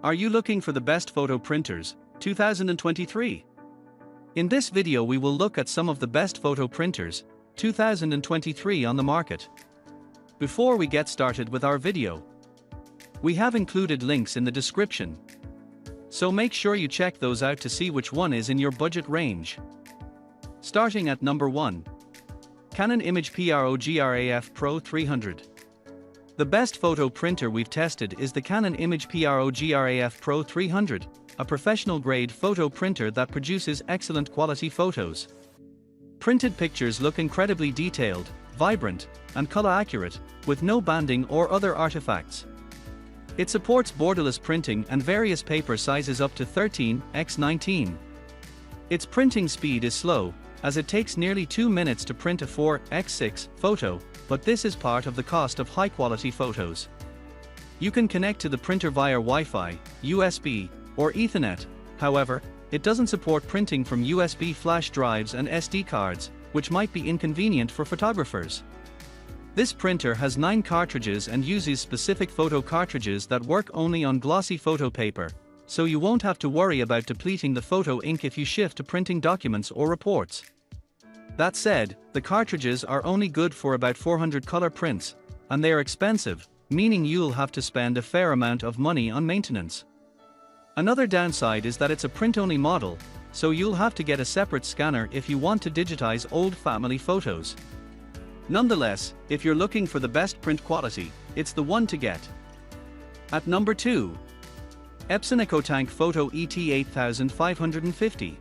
Are you looking for the best photo printers, 2023? In this video we will look at some of the best photo printers, 2023 on the market. Before we get started with our video, we have included links in the description. So make sure you check those out to see which one is in your budget range. Starting at number 1. Canon imagePROGRAF Pro 300. The best photo printer we've tested is the Canon imagePROGRAF Pro 300, a professional-grade photo printer that produces excellent quality photos. Printed pictures look incredibly detailed, vibrant, and color-accurate, with no banding or other artifacts. It supports borderless printing and various paper sizes up to 13x19. Its printing speed is slow, as it takes nearly 2 minutes to print a 4x6 photo, but this is part of the cost of high-quality photos. You can connect to the printer via Wi-Fi, USB, or Ethernet. However, it doesn't support printing from USB flash drives and SD cards, which might be inconvenient for photographers. This printer has 9 cartridges and uses specific photo cartridges that work only on glossy photo paper, so you won't have to worry about depleting the photo ink if you shift to printing documents or reports. That said, the cartridges are only good for about 400 color prints, and they are expensive, meaning you'll have to spend a fair amount of money on maintenance. Another downside is that it's a print-only model, so you'll have to get a separate scanner if you want to digitize old family photos. Nonetheless, if you're looking for the best print quality, it's the one to get. At number 2. Epson EcoTank Photo ET8550.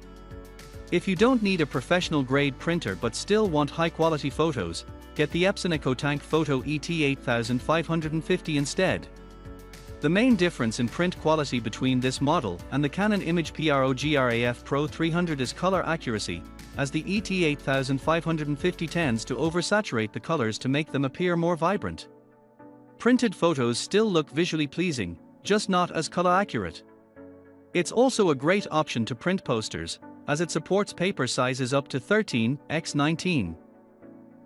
If you don't need a professional-grade printer but still want high-quality photos, get the Epson EcoTank Photo ET8550 instead. The main difference in print quality between this model and the Canon imagePROGRAF Pro 300 is color accuracy, as the ET8550 tends to oversaturate the colors to make them appear more vibrant. Printed photos still look visually pleasing, just not as color accurate. It's also a great option to print posters, as it supports paper sizes up to 13x19.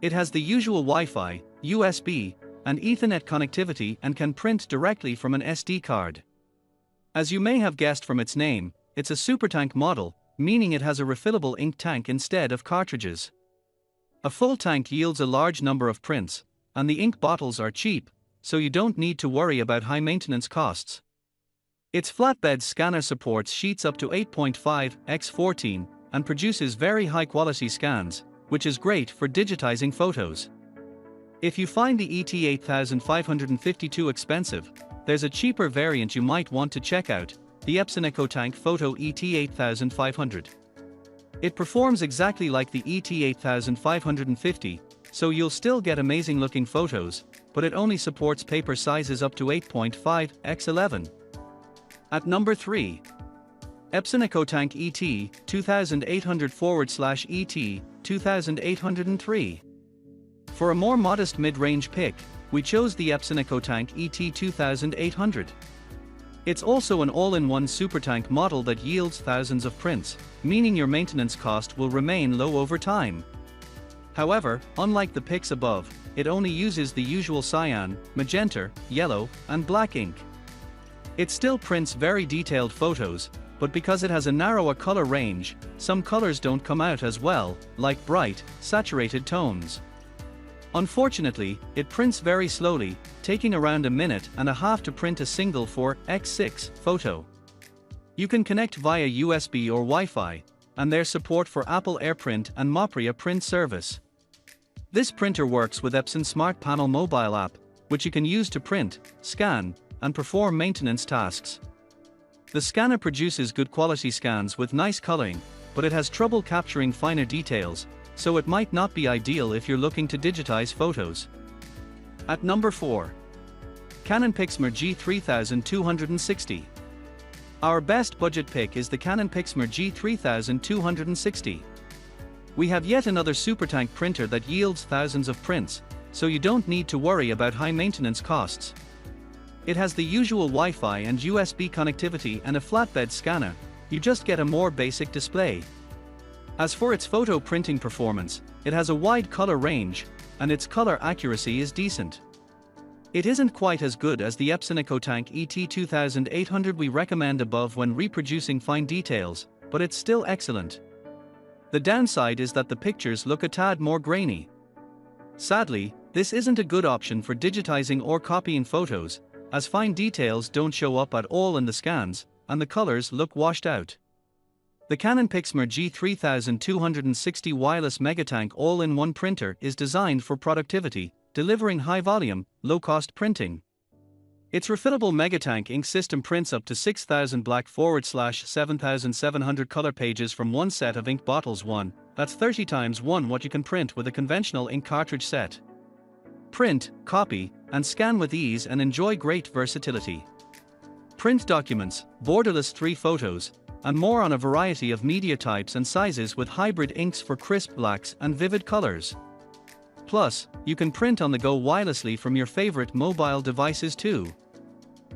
It has the usual Wi-Fi, USB, and Ethernet connectivity and can print directly from an SD card. As you may have guessed from its name, it's a supertank model, meaning it has a refillable ink tank instead of cartridges. A full tank yields a large number of prints, and the ink bottles are cheap, so you don't need to worry about high maintenance costs. Its flatbed scanner supports sheets up to 8.5x14 and produces very high-quality scans, which is great for digitizing photos. If you find the ET8550 too expensive, there's a cheaper variant you might want to check out, the Epson EcoTank Photo ET8500. It performs exactly like the ET8550, so you'll still get amazing-looking photos, but it only supports paper sizes up to 8.5x11. At number 3. Epson EcoTank ET 2800/ET 2803. For a more modest mid-range pick, we chose the Epson EcoTank ET 2800. It's also an all-in-one supertank model that yields thousands of prints, meaning your maintenance cost will remain low over time. However, unlike the picks above, it only uses the usual cyan, magenta, yellow, and black ink. It still prints very detailed photos, but because it has a narrower color range, some colors don't come out as well, like bright, saturated tones. Unfortunately, it prints very slowly, taking around a minute and a half to print a single 4x6 photo. You can connect via USB or Wi-Fi, and there's support for Apple AirPrint and Mopria print service. This printer works with Epson Smart Panel mobile app, which you can use to print, scan, and perform maintenance tasks. The scanner produces good quality scans with nice coloring, but it has trouble capturing finer details, so it might not be ideal if you're looking to digitize photos. At number 4. Canon PIXMA G3260. Our best budget pick is the Canon PIXMA G3260. We have yet another supertank printer that yields thousands of prints, so you don't need to worry about high maintenance costs. It has the usual Wi-Fi and USB connectivity and a flatbed scanner, you just get a more basic display. As for its photo printing performance, it has a wide color range, and its color accuracy is decent. It isn't quite as good as the Epson EcoTank ET2800 we recommend above when reproducing fine details, but it's still excellent. The downside is that the pictures look a tad more grainy. Sadly, this isn't a good option for digitizing or copying photos, as fine details don't show up at all in the scans, and the colors look washed out. The Canon PIXMA G3260 wireless megatank all-in-one printer is designed for productivity, delivering high-volume, low-cost printing. Its refillable megatank ink system prints up to 6,000 black/7,700 color pages from one set of ink bottles. That's 30 times what you can print with a conventional ink cartridge set. Print, copy, and scan with ease and enjoy great versatility. Print documents, borderless 3 photos, and more on a variety of media types and sizes with hybrid inks for crisp blacks and vivid colors. Plus, you can print on the go wirelessly from your favorite mobile devices too.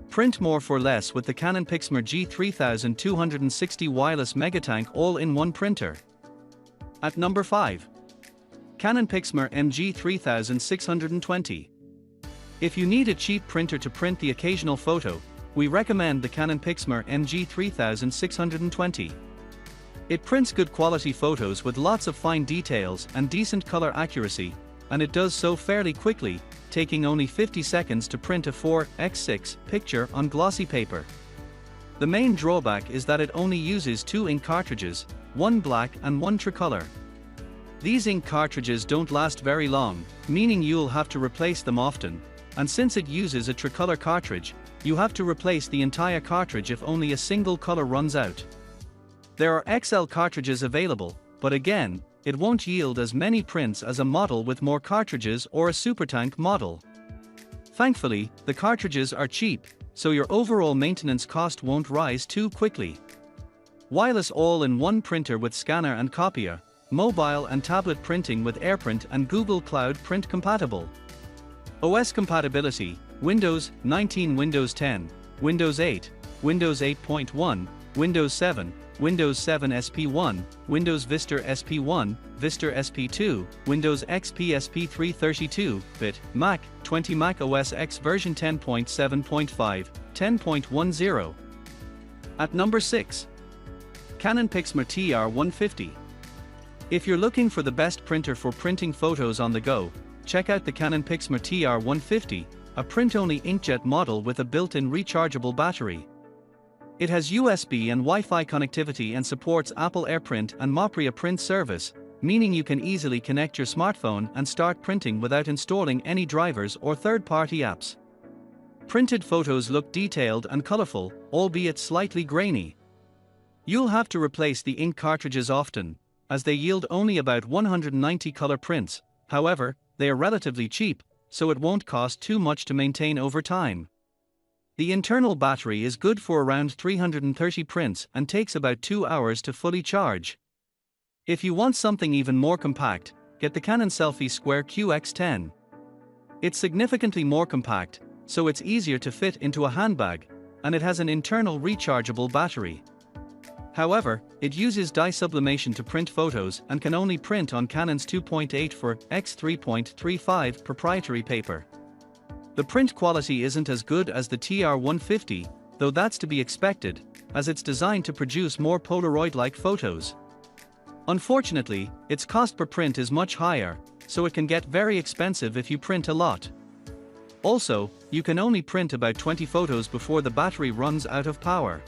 Print more for less with the Canon PIXMA G3260 wireless megatank all-in-one printer. At number 5. Canon PIXMA MG3620. If you need a cheap printer to print the occasional photo, we recommend the Canon PIXMA MG3620. It prints good quality photos with lots of fine details and decent color accuracy, and it does so fairly quickly, taking only 50 seconds to print a 4x6 picture on glossy paper. The main drawback is that it only uses 2 ink cartridges, one black and one tricolor. These ink cartridges don't last very long, meaning you'll have to replace them often, and since it uses a tricolor cartridge, you have to replace the entire cartridge if only a single color runs out. There are XL cartridges available, but again, it won't yield as many prints as a model with more cartridges or a supertank model. Thankfully, the cartridges are cheap, so your overall maintenance cost won't rise too quickly. Wireless all-in-one printer with scanner and copier, mobile and tablet printing with AirPrint and Google Cloud Print compatible. OS compatibility: Windows 19, Windows 10, Windows 8, Windows 8.1, Windows 7, Windows 7 SP1, Windows Vista SP1, Vista SP2, Windows XP SP3 32-bit, Mac, 20 Mac OS X version 10.7.5, 10.10. At number 6. Canon PIXMA TR150. If you're looking for the best printer for printing photos on the go, check out the Canon PIXMA TR150, a print-only inkjet model with a built-in rechargeable battery. It has USB and Wi-Fi connectivity and supports Apple AirPrint and Mopria print service, meaning you can easily connect your smartphone and start printing without installing any drivers or third-party apps. Printed photos look detailed and colorful, albeit slightly grainy. You'll have to replace the ink cartridges often, as they yield only about 190 color prints. However, they are relatively cheap, so it won't cost too much to maintain over time. The internal battery is good for around 330 prints and takes about 2 hours to fully charge. If you want something even more compact, get the Canon Selfie Square QX10. It's significantly more compact, so it's easier to fit into a handbag, and it has an internal rechargeable battery. However, it uses dye sublimation to print photos and can only print on Canon's 2.84x 3.35 proprietary paper. The print quality isn't as good as the TR150, though that's to be expected, as it's designed to produce more Polaroid-like photos. Unfortunately, its cost per print is much higher, so it can get very expensive if you print a lot. Also, you can only print about 20 photos before the battery runs out of power.